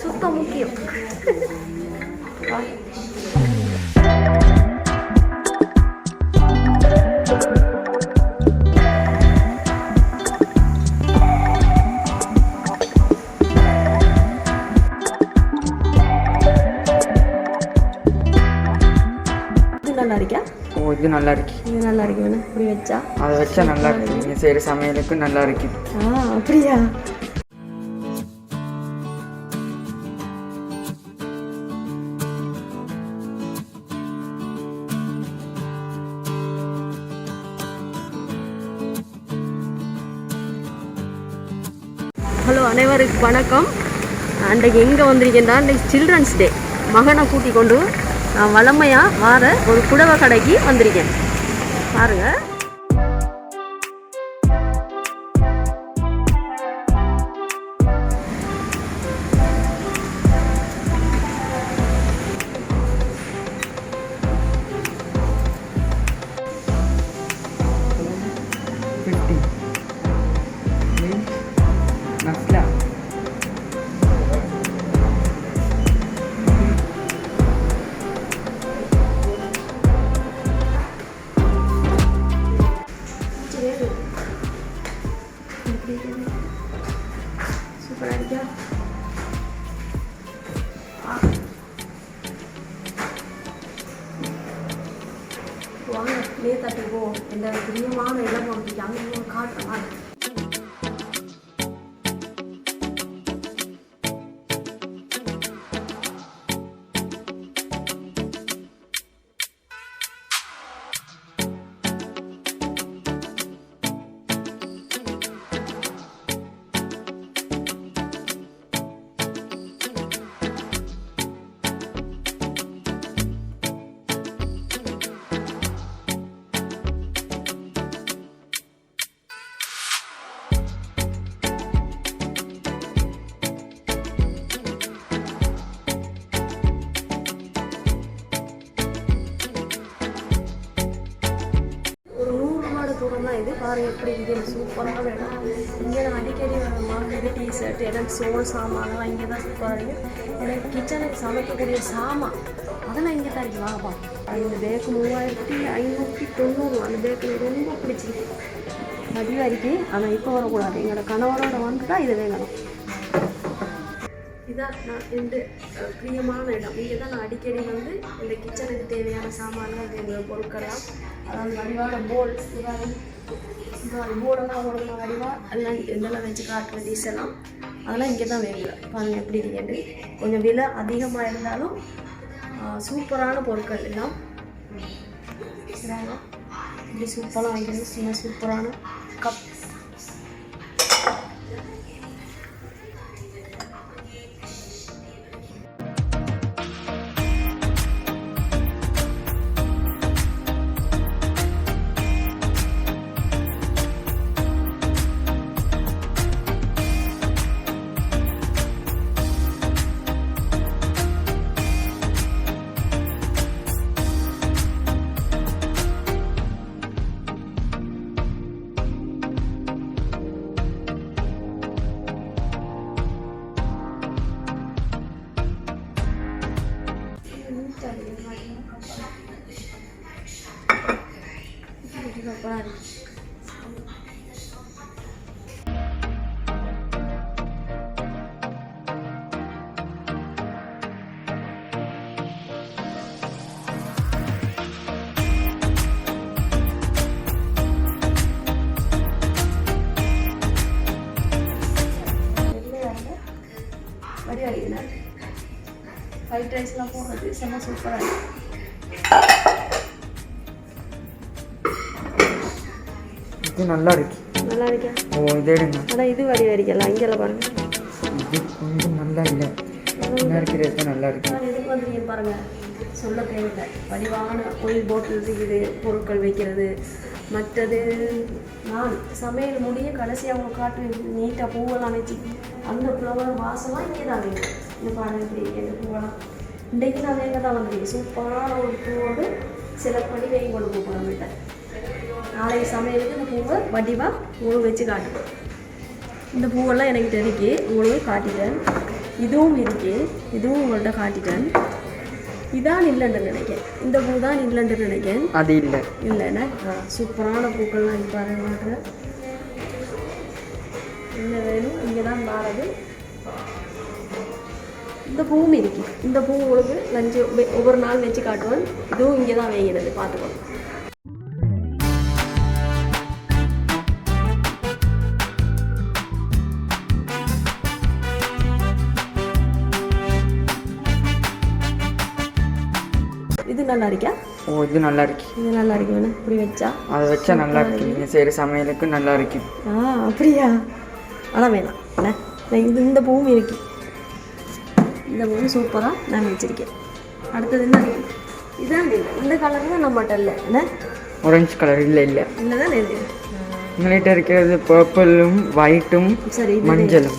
சுத்தம் முக்கியம். நல்லா இருக்கா? ஓ, இது நல்லா இருக்கு. இது நல்லா இருக்கு. வேணும் இப்படி வச்சா அதை வச்சா நல்லா இருக்கு. நீங்கள் செய்கிற சமையலுக்கு நல்லா இருக்கு. அப்படியா? ஹலோ, அனைவருக்கு வணக்கம். அன்றைக்கு எங்கே வந்திருக்கேன்டா, அன்றைக்கு சில்ட்ரன்ஸ் டே. மகனை கூட்டி கொண்டு நான் வளமையாக வார ஒரு புடவை கடைக்கு வந்திருக்கேன். பாருங்கள். Nazla. சூப்பராக இருக்கா? வாங்க, தட்டி போவோம். இந்த பிரியமான இடம் வந்து அங்கே காட்டுறேன். இது பாருங்கள் எப்படி இருக்குது. சூப்பராக வேணும். இங்கே நான் அடிக்கடி மார்க்கெட்டு டிஷர்ட் எனக்கு சோல் சாமான்லாம் இங்கே தான் சூப்பராக இருக்குது. எனக்கு கிச்சனுக்கு சமைக்கக்கூடிய சாமான் அதெல்லாம் இங்கே தான் இருக்குது. வாங்கப்பா. இந்த பேக்கு 3590. அந்த பேக்கு ரொம்ப பிடிச்சிருக்கு. மதியம் இருக்குது. ஆனால் இப்போ வரக்கூடாது. எங்களோட கணவரோட வந்துட்டா இது வேணும். இதான் நான் இந்த பிரியமான இடம். இங்கே தான் நான் அடிக்கடி வந்து இந்த கிச்சனுக்கு தேவையான சாமான்கள் வேண்டிய பொருட்கள்லாம், அதாவது வடிவான போல் போர்டெல்லாம் உங்களுக்கு நான் வடிவாக எல்லாம் இதெல்லாம் வச்சு காட்டுற டிஷ் எல்லாம் அதெல்லாம் இங்கே தான் வேணும். பாருங்கள் எப்படி இருக்கேன். கொஞ்சம் விலை அதிகமாக இருந்தாலும் சூப்பரான பொருட்கள் எல்லாம் இப்படி சூப்பராக வாங்கிக்கிறது. சும்மா சூப்பரான கப். ஃப்ரைட் ரைஸ்லாம் போடுறது செம்ம சூப்பராக இருக்குது. இது நல்லா இருக்கு. நல்லா இருக்கா? ஓ, இது எடுங்க. அதான் இது வடி வரைக்கலாம். இங்கெல்லாம் பாருங்கள். இது கொஞ்சம் நல்லா இல்லை. நல்லா இருக்கிறது நல்லா இருக்கு. இதுக்கு வந்து பாருங்கள், சொல்ல தேவையில்லை. வடிவான கோயில் போட்டில் இருக்குது பொருட்கள் வைக்கிறது. மற்றது நான் சமையல் முடிய கடைசி அவங்க காட்டு நீட்டாக பூவெல்லாம் வச்சு அந்த ஃப்ளவர் வாசமாக இங்கே தான் வேணும். இந்த பாடம் இப்படி இந்த பூவெல்லாம் இன்றைக்கு நான் எங்கே தான் வந்துருக்கேன். சூப்பரான ஒரு பூவோடு செலக்ட் பண்ணி வெயில் கொண்டு போகணும். நாளைக்கு சமையலுக்கு இந்த பூவை வடிவாக பூவை வச்சு காட்டுவோம். இந்த பூவெல்லாம் எனக்கு இருக்கு, உங்களுக்கு காட்டிட்டேன். இதுவும் இருக்கு, இதுவும் உங்கள்கிட்ட காட்டிட்டேன். இதான் இல்லைன்னு நினைக்கிறேன், இந்த பூ தான் இல்லைன்னு நினைக்கிறேன். அது இல்லை இல்லைண்ணே. சூப்பரான பூக்கள்லாம் இப்போ பாருங்க. என்ன வேணும் இங்கே தான் மாறது. இந்த பூவும் இருக்கு, இந்த பூ உங்களுக்கு லஞ்சு ஒவ்வொரு நாள் வச்சு காட்டுவேன். இதுவும் இங்கே தான் வேங்கினது, பார்த்துக்கோங்க. இது நல்லா இருக்கா? ஓ இது நல்லா இருக்கு. இது நல்லா இருக்கு வேணும் இப்படி வச்சா. அதை வச்சா நல்லா இருக்கு, நீங்கள் செய்கிற சமையலுக்கு நல்லா இருக்கு. அப்படியா? ஆனால் வேணாம் என்ன, இந்த பூவும் இருக்கு, இந்த பூவும் சூப்பராக நான் வச்சுருக்கேன். அடுத்தது என்ன இருக்கு? இதான் இல்லை, இந்த கலர் தான் நம்மகிட்ட இல்லை என்ன, ஆரஞ்சு கலர் இல்லை இல்லை இல்லை தான் இது. உங்கள்கிட்ட இருக்கிறது பர்பிளும் ஒயிட்டும் சரி, மஞ்சளும்.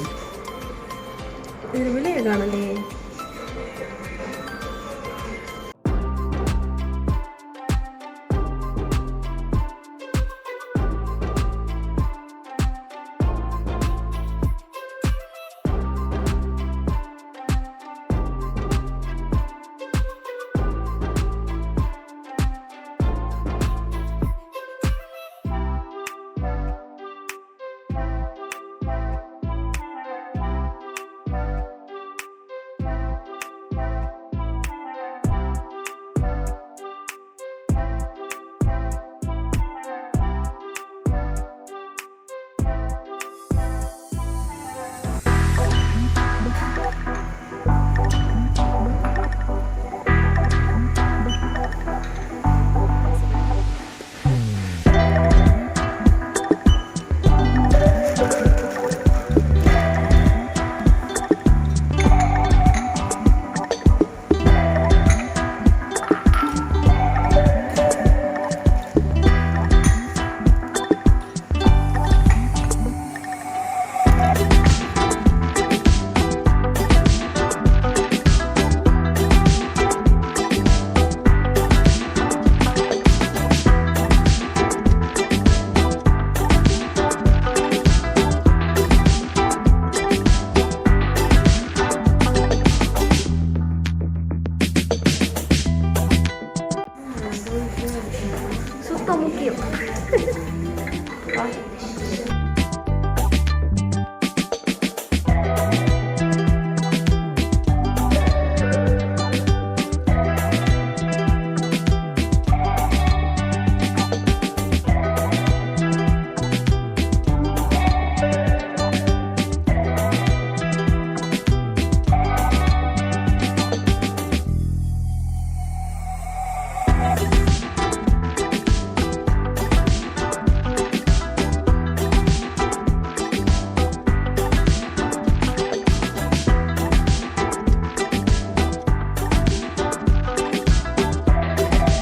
இது விலையை காணலையே.